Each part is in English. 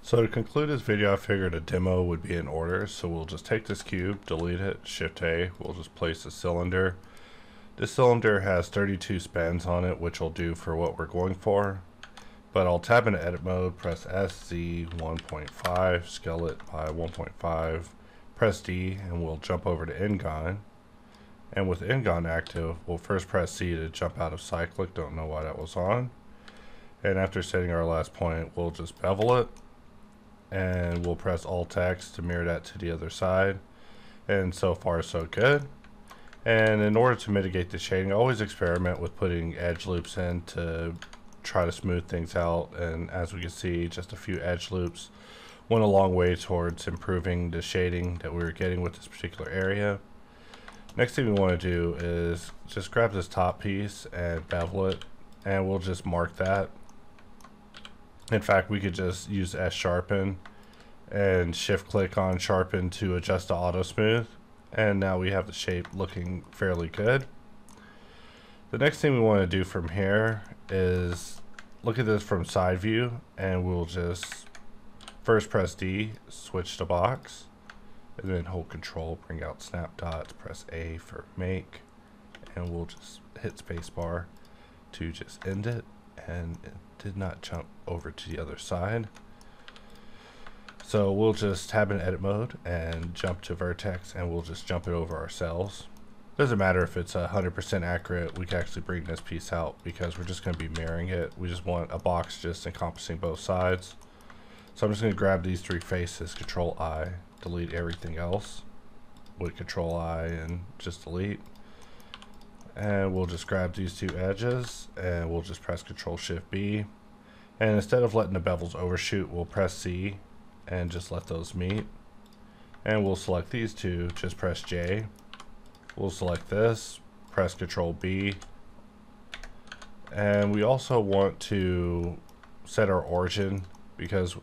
So to conclude this video, I figured a demo would be in order. So we'll just take this cube, delete it, Shift A, we'll just place a cylinder. This cylinder has 32 spans on it, which will do for what we're going for. But I'll tab into edit mode, press S, Z 1.5, scale it by 1.5, press D, and we'll jump over to EndDemo. And with EndDemo active, we'll first press C to jump out of cyclic, don't know why that was on. And after setting our last point, we'll just bevel it. And we'll press Alt X to mirror that to the other side, and so far so good. And in order to mitigate the shading, always experiment with putting edge loops in to try to smooth things out, and as we can see, just a few edge loops went a long way towards improving the shading that we were getting with this particular area. Next thing we want to do is just grab this top piece and bevel it, and we'll just mark that. In fact, we could just use S sharpen and shift click on sharpen to adjust to auto smooth, and now we have the shape looking fairly good. The next thing we want to do from here is look at this from side view, and we'll just first press D, switch to box, and then hold Control, bring out snap dots, press A for make, and we'll just hit spacebar to just end it, and it did not jump over to the other side. So we'll just tab in edit mode and jump to vertex, and we'll just jump it over ourselves. Doesn't matter if it's 100% accurate, we can actually bring this piece out because we're just going to be mirroring it. We just want a box just encompassing both sides. So I'm just going to grab these three faces, Control I, delete everything else with Control I and just delete. And we'll just grab these two edges and we'll just press Control Shift B. And instead of letting the bevels overshoot, we'll press C and just let those meet. And we'll select these two, just press J. We'll select this, press Control B. And we also want to set our origin because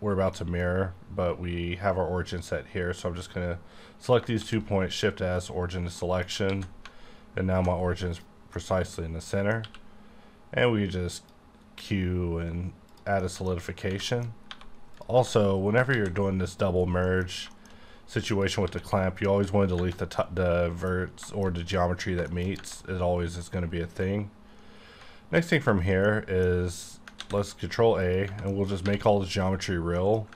we're about to mirror, but we have our origin set here. So I'm just gonna select these 2 points, Shift S, origin to selection. And now my origin is precisely in the center. And we just Q and add a solidification. Also, whenever you're doing this double merge situation with the clamp, you always want to delete the verts or the geometry that meets. It always is going to be a thing. Next thing from here is let's Control A, and we'll just make all the geometry real.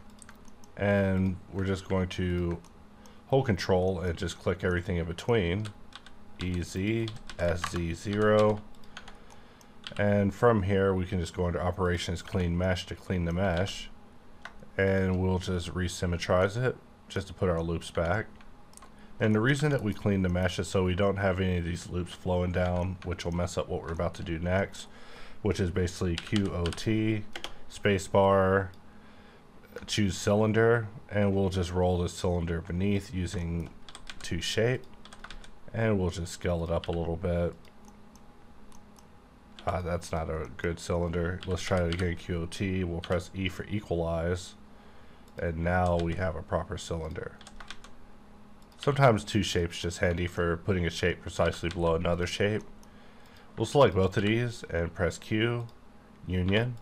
And we're just going to hold Control and just click everything in between. EZ, SZ0. And from here we can just go into operations, clean mesh to clean the mesh, and we'll just resymmetrize it just to put our loops back. And the reason that we clean the mesh is so we don't have any of these loops flowing down, which will mess up what we're about to do next, which is basically QOT spacebar, choose cylinder, and we'll just roll the cylinder beneath using to shape, and we'll just scale it up a little bit. That's not a good cylinder. Let's try it again, QOT. We'll press E for equalize, and now we have a proper cylinder. Sometimes two shapes just handy for putting a shape precisely below another shape. We'll select both of these and press Q, union,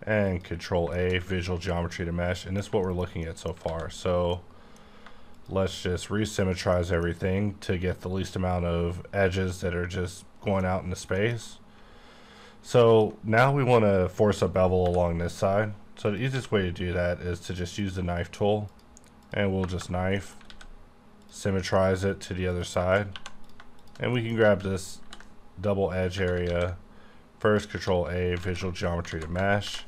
and Control A, visual geometry to mesh, and this is what we're looking at so far. So let's just resymmetrize everything to get the least amount of edges that are just going out into space. So now we want to force a bevel along this side. So the easiest way to do that is to just use the knife tool, and we'll just knife, symmetrize it to the other side. And we can grab this double edge area, first Control A, visual geometry to mesh.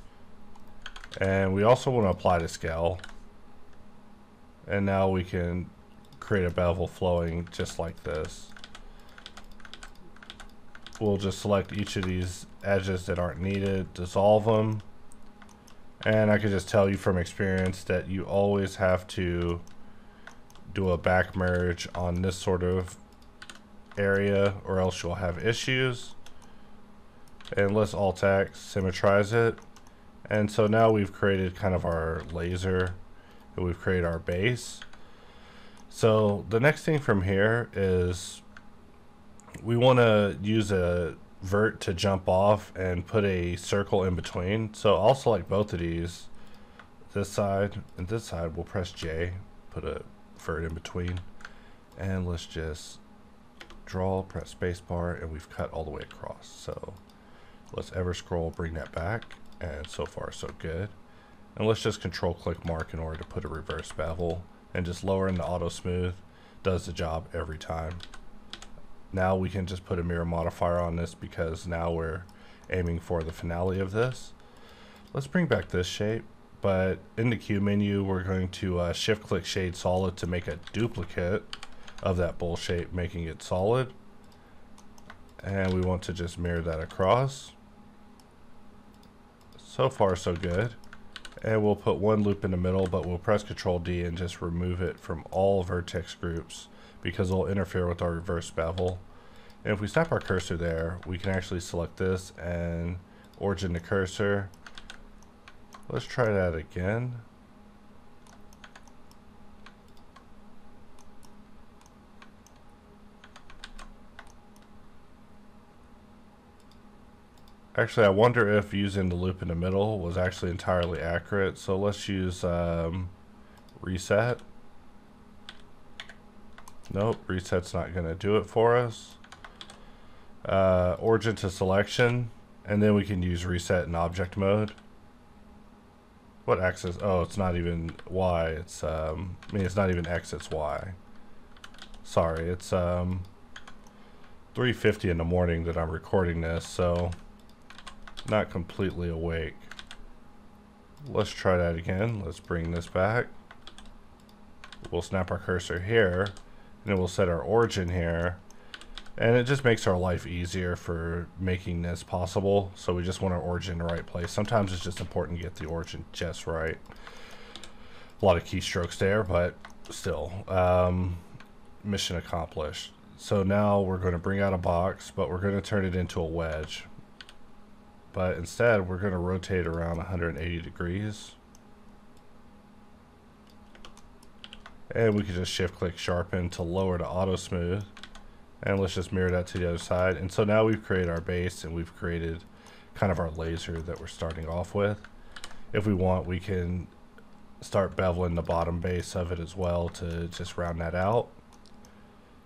And we also want to apply the scale. And now we can create a bevel flowing just like this. We'll just select each of these edges that aren't needed, dissolve them, and I can just tell you from experience that you always have to do a back merge on this sort of area or else you'll have issues. And let's Alt X, symmetrize it, and so now we've created kind of our laser, and we've created our base. So the next thing from here is we want to use a vert to jump off and put a circle in between. So I'll select both of these, this side and this side, we'll press J, put a vert in between, and let's just draw, press spacebar, and we've cut all the way across. So let's ever scroll, bring that back, and so far so good. And let's just control click mark in order to put a reverse bevel, and just lower in the auto smooth does the job every time. Now we can just put a mirror modifier on this because now we're aiming for the finale of this. Let's bring back this shape, but in the Q menu we're going to shift click shade solid to make a duplicate of that bowl shape, making it solid, and we want to just mirror that across. So far so good. And we'll put one loop in the middle, but we'll press Ctrl D and just remove it from all vertex groups because it'll interfere with our reverse bevel. And if we snap our cursor there, we can actually select this and origin the cursor. Let's try that again. Actually, I wonder if using the loop in the middle was actually entirely accurate. So let's use reset. Nope, reset's not going to do it for us. Origin to selection, and then we can use reset in object mode. What axis? Oh, it's not even Y. It's I mean, it's not even X. It's Y. Sorry, it's 3:50 in the morning that I'm recording this, so not completely awake. Let's try that again. Let's bring this back. We'll snap our cursor here, and then we'll set our origin here, and it just makes our life easier for making this possible. So we just want our origin in the right place. Sometimes it's just important to get the origin just right. A lot of keystrokes there, but still, mission accomplished. So now we're going to bring out a box, but we're going to turn it into a wedge. But instead, we're going to rotate around 180 degrees. And we can just shift click sharpen to lower to auto smooth. And let's just mirror that to the other side. And so now we've created our base, and we've created kind of our laser that we're starting off with. If we want, we can start beveling the bottom base of it as well to just round that out.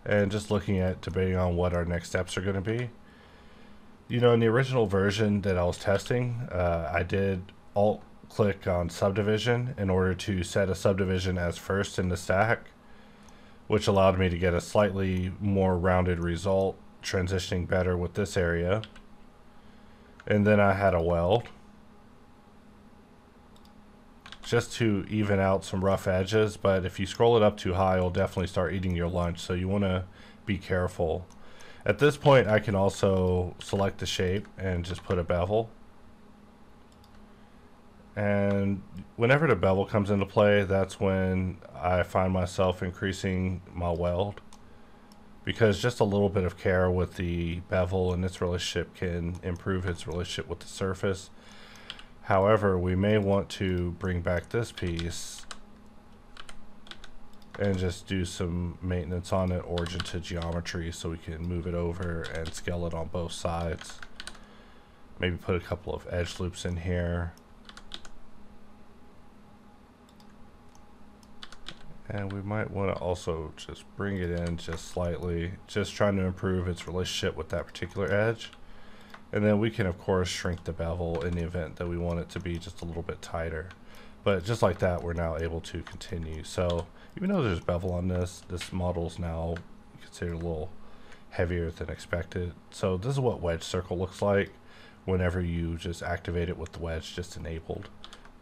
And just looking at debating on what our next steps are going to be. You know, in the original version that I was testing, I did alt click on subdivision in order to set a subdivision as first in the stack, which allowed me to get a slightly more rounded result, transitioning better with this area. And then I had a weld just to even out some rough edges, but if you scroll it up too high, it'll definitely start eating your lunch, so you want to be careful. At this point, I can also select the shape and just put a bevel. And whenever the bevel comes into play, that's when I find myself increasing my weld, because just a little bit of care with the bevel and its relationship can improve its relationship with the surface. However, we may want to bring back this piece and just do some maintenance on it, origin to geometry, so we can move it over and scale it on both sides. Maybe put a couple of edge loops in here. And we might want to also just bring it in just slightly, just trying to improve its relationship with that particular edge. And then we can of course shrink the bevel in the event that we want it to be just a little bit tighter. But just like that, we're now able to continue. So even though there's bevel on this model's now considered a little heavier than expected. So this is what wedge circle looks like whenever you just activate it with the wedge just enabled.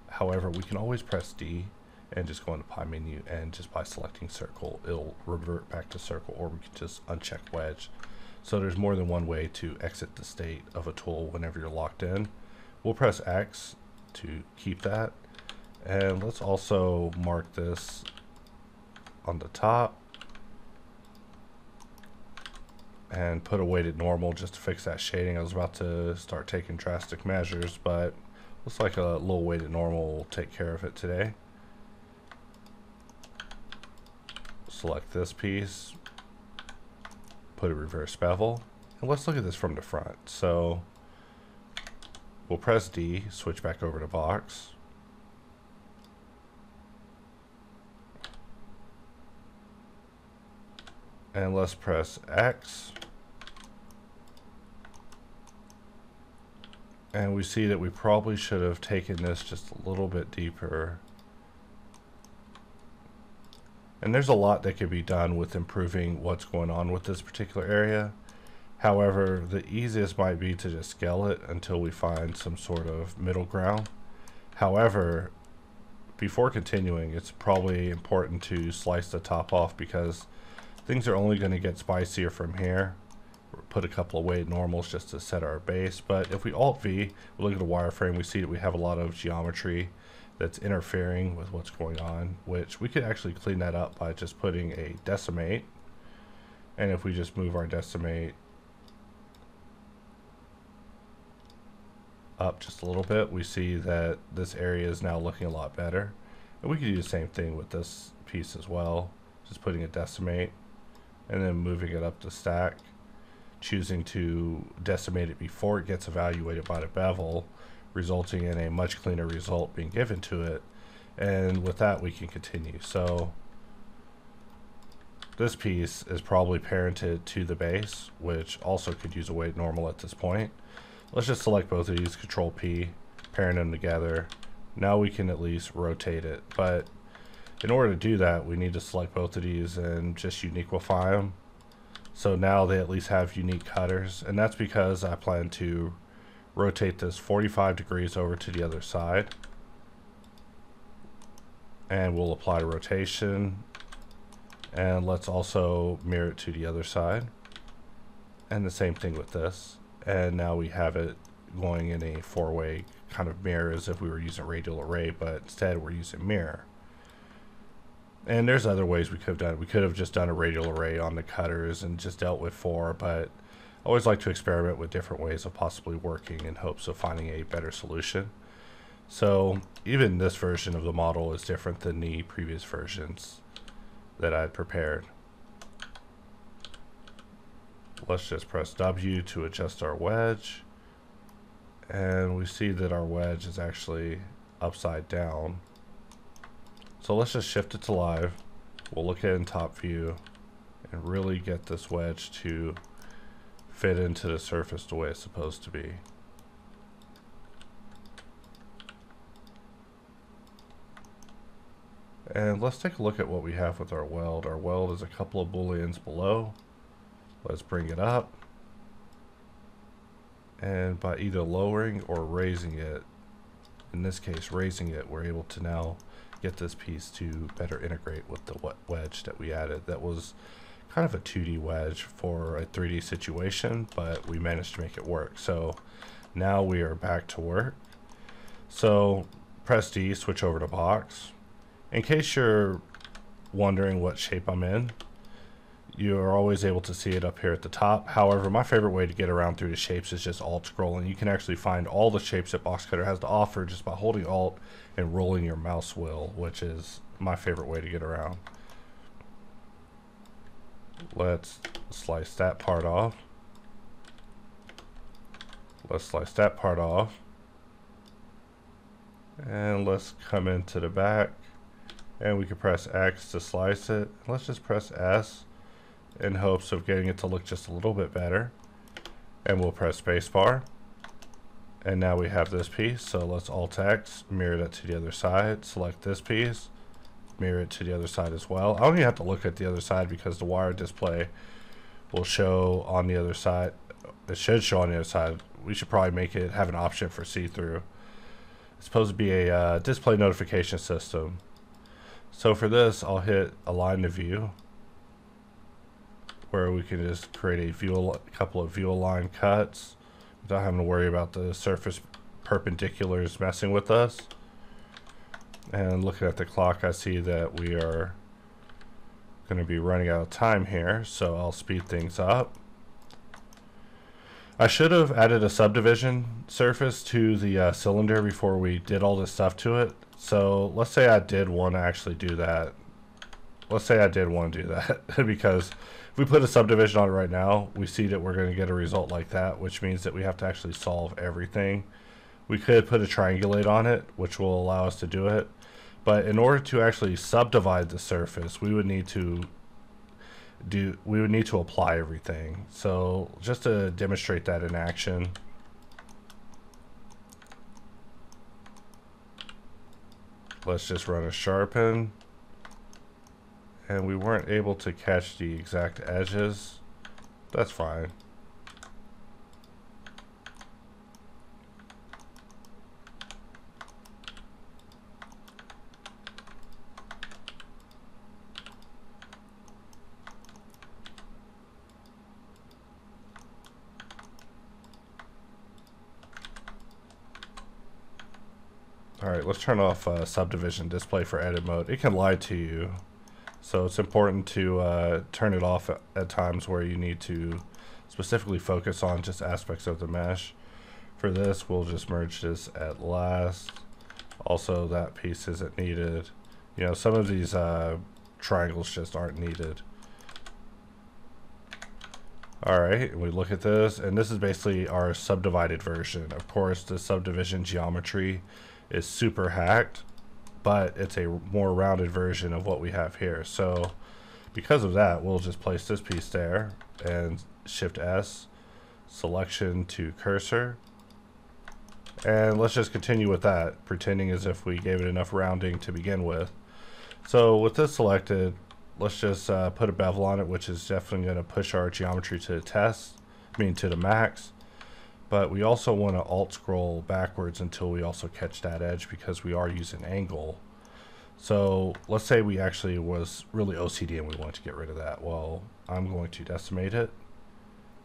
However, we can always press D and just go into pie menu, and just by selecting circle, it'll revert back to circle, or we can just uncheck wedge. So there's more than one way to exit the state of a tool whenever you're locked in. We'll press X to keep that. And let's also mark this on the top and put a weighted normal just to fix that shading. I was about to start taking drastic measures, but looks like a little weighted normal will take care of it today. Select this piece, put a reverse bevel, and let's look at this from the front. So we'll press D, switch back over to box. And let's press X. And we see that we probably should have taken this just a little bit deeper. And there's a lot that could be done with improving what's going on with this particular area. However, the easiest might be to just scale it until we find some sort of middle ground. However, before continuing, it's probably important to slice the top off because things are only going to get spicier from here. Put a couple of weight normals just to set our base, but if we Alt V, we look at the wireframe, we see that we have a lot of geometry that's interfering with what's going on, which we could actually clean that up by just putting a decimate. And if we just move our decimate up just a little bit, we see that this area is now looking a lot better. And we could do the same thing with this piece as well, just putting a decimate and then moving it up the stack, choosing to decimate it before it gets evaluated by the bevel, resulting in a much cleaner result being given to it. And with that, we can continue. So this piece is probably parented to the base, which also could use a weight normal at this point. Let's just select both of these, Control P, parent them together. Now we can at least rotate it, but in order to do that, we need to select both of these and just uniquify them. So now they at least have unique cutters, and that's because I plan to rotate this 45 degrees over to the other side. And we'll apply the rotation, and let's also mirror it to the other side. And the same thing with this. And now we have it going in a four-way kind of mirror as if we were using radial array, but instead we're using mirror. And there's other ways we could have done it. We could have just done a radial array on the cutters and just dealt with four, but I always like to experiment with different ways of possibly working in hopes of finding a better solution. So even this version of the model is different than the previous versions that I had prepared. Let's just press W to adjust our wedge. And we see that our wedge is actually upside down. So let's just shift it to live. We'll look at it in top view and really get this wedge to fit into the surface the way it's supposed to be. And let's take a look at what we have with our weld. Our weld is a couple of booleans below. Let's bring it up. And by either lowering or raising it, in this case raising it, we're able to now get this piece to better integrate with the wedge that we added. That was kind of a 2D wedge for a 3D situation, but we managed to make it work. So now we are back to work. So press D, switch over to box. In case you're wondering what shape I'm in, you are always able to see it up here at the top. However, my favorite way to get around through the shapes is just Alt scrolling. You can actually find all the shapes that Boxcutter has to offer just by holding Alt and rolling your mouse wheel, which is my favorite way to get around. Let's slice that part off. Let's slice that part off. And let's come into the back. And we can press X to slice it. Let's just press S in hopes of getting it to look just a little bit better. And we'll press spacebar. And now we have this piece. So let's Alt X, mirror that to the other side. Select this piece, mirror it to the other side as well. I don't even have to look at the other side because the wire display will show on the other side. It should show on the other side. We should probably make it have an option for see-through. It's supposed to be a display notification system. So for this, I'll hit align to view, where we can just create a couple of view align cuts without having to worry about the surface perpendiculars messing with us. And looking at the clock, I see that we are going to be running out of time here, so I'll speed things up. I should have added a subdivision surface to the cylinder before we did all this stuff to it. So let's say I did want to actually do that. Let's say I did want to do that because if we put a subdivision on it right now, we see that we're going to get a result like that, which means that we have to actually solve everything. We could put a triangulate on it, which will allow us to do it. But in order to actually subdivide the surface, we would need to we would need to apply everything. So just to demonstrate that in action, let's just run a sharpen, and we weren't able to catch the exact edges. That's fine. Alright, let's turn off subdivision display for edit mode. It can lie to you, so it's important to turn it off at times where you need to specifically focus on just aspects of the mesh. For this, we'll just merge this at last. Also, that piece isn't needed. You know, some of these triangles just aren't needed. Alright, we look at this, and this is basically our subdivided version. Of course, the subdivision geometry is super hacked, but it's a more rounded version of what we have here. So because of that, we'll just place this piece there and Shift S, selection to cursor, and let's just continue with that, pretending as if we gave it enough rounding to begin with. So with this selected, let's just put a bevel on it, which is definitely going to push our geometry to the max. But we also want to alt scroll backwards until we also catch that edge, because we are using angle. So let's say we actually was really OCD and we want to get rid of that. Well, I'm going to decimate it,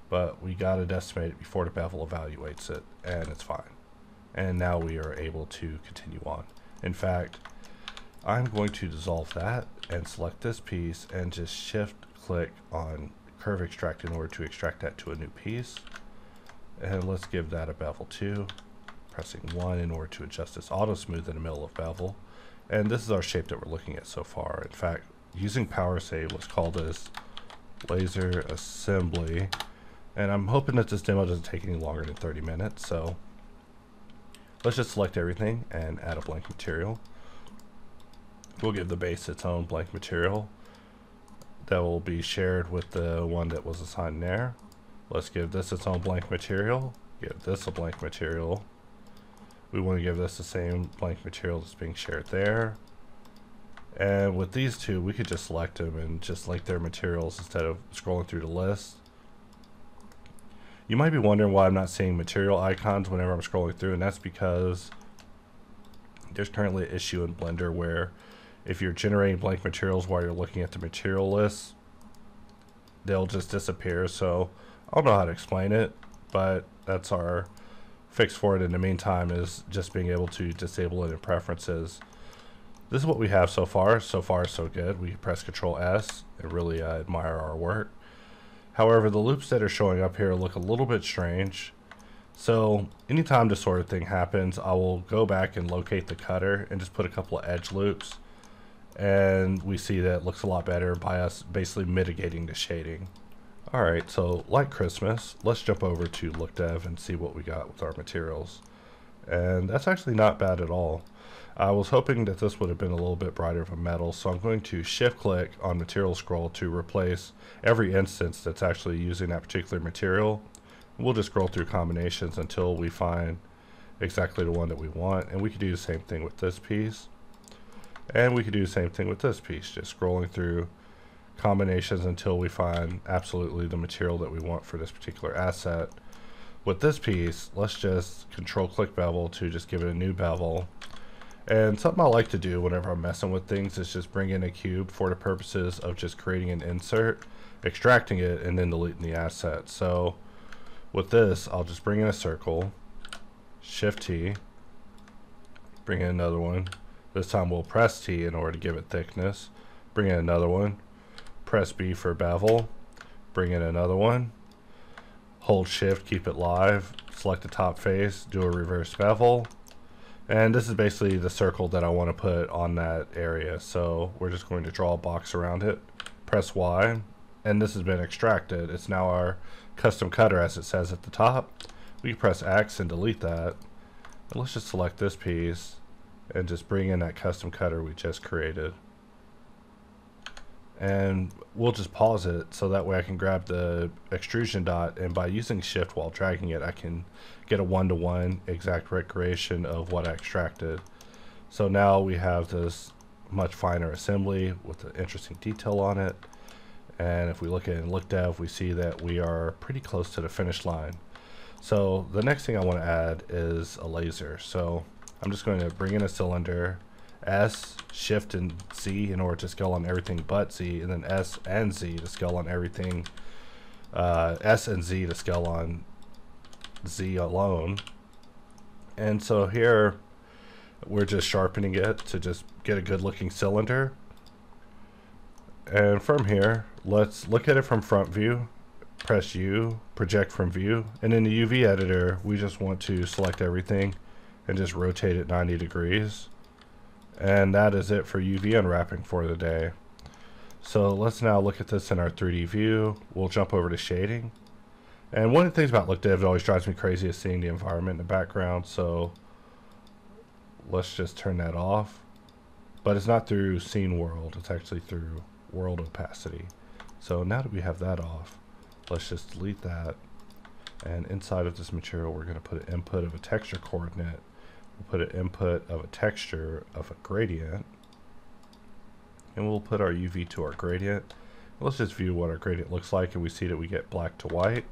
but we got to decimate it before the bevel evaluates it, and it's fine. And now we are able to continue on. In fact, I'm going to dissolve that and select this piece and just shift click on curve extract in order to extract that to a new piece. And let's give that a bevel 2, pressing 1 in order to adjust this auto smooth in the middle of bevel. And this is our shape that we're looking at so far. In fact, using power save, let's call this Lazer assembly. And I'm hoping that this demo doesn't take any longer than 30 minutes. So let's just select everything and add a blank material. We'll give the base its own blank material that will be shared with the one that was assigned there. Let's give this its own blank material, give this a blank material. We want to give this the same blank material that's being shared there. And with these two, we could just select them and just link their materials instead of scrolling through the list. You might be wondering why I'm not seeing material icons whenever I'm scrolling through, and that's because there's currently an issue in Blender where if you're generating blank materials while you're looking at the material list, they'll just disappear. So I don't know how to explain it, but that's our fix for it in the meantime, is just being able to disable it in preferences. This is what we have so far. So far, so good. We press Ctrl S and really admire our work. However, the loops that are showing up here look a little bit strange. So anytime this sort of thing happens, I will go back and locate the cutter and just put a couple of edge loops. And we see that it looks a lot better by us basically mitigating the shading. Alright, so like Christmas, let's jump over to Look Dev and see what we got with our materials. And that's actually not bad at all. I was hoping that this would have been a little bit brighter of a metal, so I'm going to shift click on material scroll to replace every instance that's actually using that particular material. We'll just scroll through combinations until we find exactly the one that we want, and we could do the same thing with this piece. And we could do the same thing with this piece, just scrolling through combinations until we find absolutely the material that we want for this particular asset. With this piece, let's just control click bevel to just give it a new bevel. And something I like to do whenever I'm messing with things is just bring in a cube for the purposes of just creating an insert, extracting it, and then deleting the asset. So with this, I'll just bring in a circle, Shift T, bring in another one. This time we'll press T in order to give it thickness. Bring in another one. Press B for bevel. Bring in another one. Hold Shift, keep it live. Select the top face, do a reverse bevel. And this is basically the circle that I want to put on that area. So we're just going to draw a box around it. Press Y. And this has been extracted. It's now our custom cutter as it says at the top. We can press X and delete that. And let's just select this piece and just bring in that custom cutter we just created. and we'll just pause it so that way I can grab the extrusion dot, and by using shift while dragging it I can get a one-to-one exact recreation of what I extracted. So now we have this much finer assembly with an interesting detail on it, and if we look at it in look dev, we see that we are pretty close to the finish line. So the next thing I want to add is a laser. So I'm just going to bring in a cylinder, S, Shift, and Z in order to scale on everything but Z, and then S and Z to scale on everything, S and Z to scale on Z alone. And so here we're just sharpening it to just get a good looking cylinder. And from here, let's look at it from front view, press U, project from view, and in the UV editor we just want to select everything and just rotate it 90 degrees. And that is it for UV unwrapping for the day. So let's now look at this in our 3D view. We'll jump over to shading. And one of the things about look dev that always drives me crazy is seeing the environment in the background. So let's just turn that off. But it's not through scene world, it's actually through world opacity. So now that we have that off, let's just delete that. And inside of this material, we're going to put an input of a texture coordinate. We'll put an input of a texture of a gradient. And we'll put our UV to our gradient. Let's just view what our gradient looks like, and we see that we get black to white.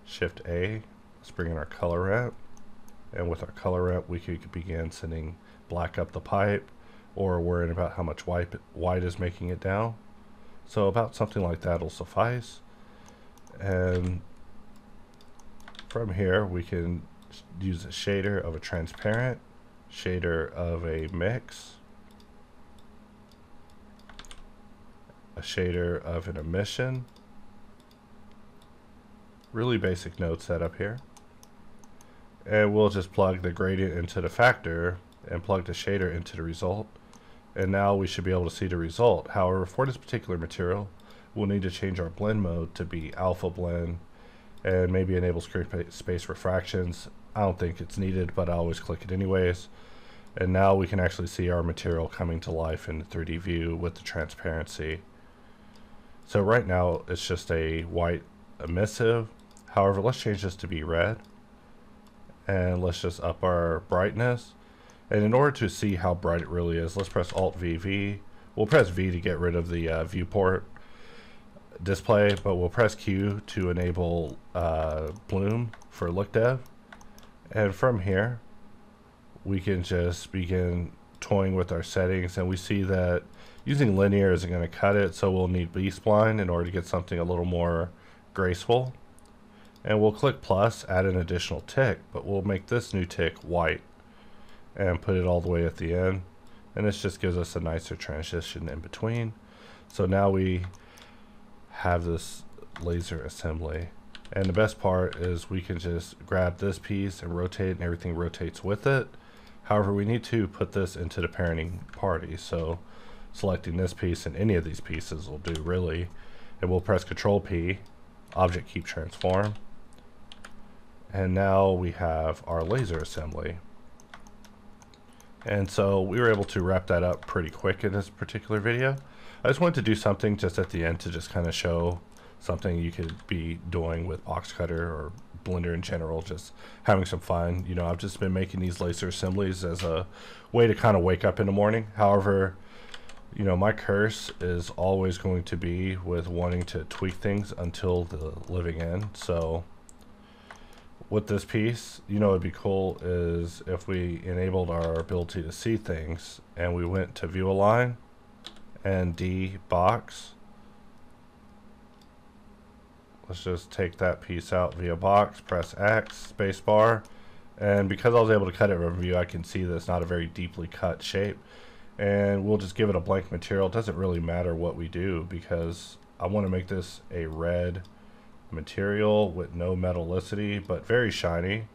Shift A, let's bring in our color ramp. And with our color ramp, we could begin sending black up the pipe, or worrying about how much white is making it down. So about something like that will suffice. And from here, we can use a shader of a transparent, shader of a mix, a shader of an emission. Really basic node setup here. And we'll just plug the gradient into the factor and plug the shader into the result. And now we should be able to see the result. However, for this particular material, we'll need to change our blend mode to be alpha blend, and maybe enable screen space refractions. I don't think it's needed, but I always click it anyways. And now we can actually see our material coming to life in the 3D view with the transparency. So right now it's just a white emissive. However, let's change this to be red. And let's just up our brightness. And in order to see how bright it really is, let's press Alt V. We'll press V to get rid of the viewport display, but we'll press Q to enable bloom for look dev. And from here, we can just begin toying with our settings, and we see that using linear isn't going to cut it, so we'll need B-spline in order to get something a little more graceful. And we'll click plus, add an additional tick, but we'll make this new tick white and put it all the way at the end. And this just gives us a nicer transition in between. So now we have this laser assembly. And the best part is we can just grab this piece and rotate it, and everything rotates with it. However, we need to put this into the parenting party. So selecting this piece and any of these pieces will do really. And we'll press Control P, Object Keep Transform. And now we have our laser assembly. And so we were able to wrap that up pretty quick in this particular video. I just wanted to do something just at the end to just kind of show something you could be doing with Boxcutter or Blender in general, just having some fun. You know, I've just been making these laser assemblies as a way to kind of wake up in the morning. However, you know, my curse is always going to be with wanting to tweak things until the living end. So with this piece, you know, it'd be cool is if we enabled our ability to see things and we went to view align and D box. Let's just take that piece out via box, press X, spacebar, and because I was able to cut it from view, I can see that it's not a very deeply cut shape. And we'll just give it a blank material. It doesn't really matter what we do because I want to make this a red material with no metallicity, but very shiny.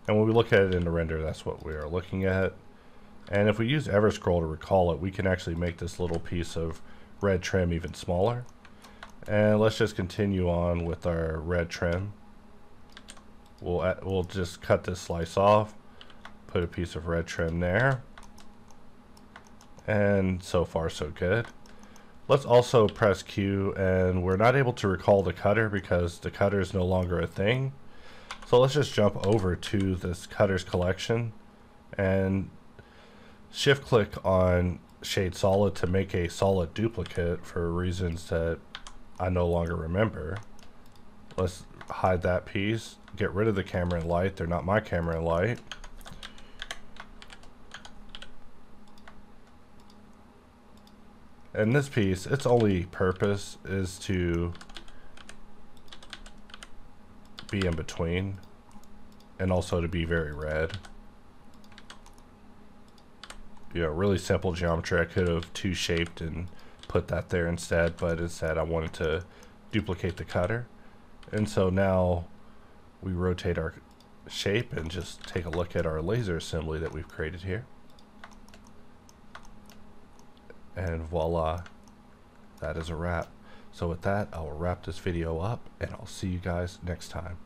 And when we look at it in the render, that's what we are looking at. And if we use Everscroll to recall it, we can actually make this little piece of red trim even smaller. And let's just continue on with our red trim. We'll just cut this slice off, put a piece of red trim there, and so far so good. Let's also press Q, and we're not able to recall the cutter because the cutter is no longer a thing. So let's just jump over to this cutters collection and shift click on shade solid to make a solid duplicate for reasons that I no longer remember. Let's hide that piece, get rid of the camera and light. They're not my camera and light. And this piece, its only purpose is to be in between and also to be very red. You know, really simple geometry. I could have two shaped and put that there instead, but instead I wanted to duplicate the cutter. And so now we rotate our shape and just take a look at our laser assembly that we've created here. And voila, that is a wrap. So with that, I will wrap this video up, and I'll see you guys next time.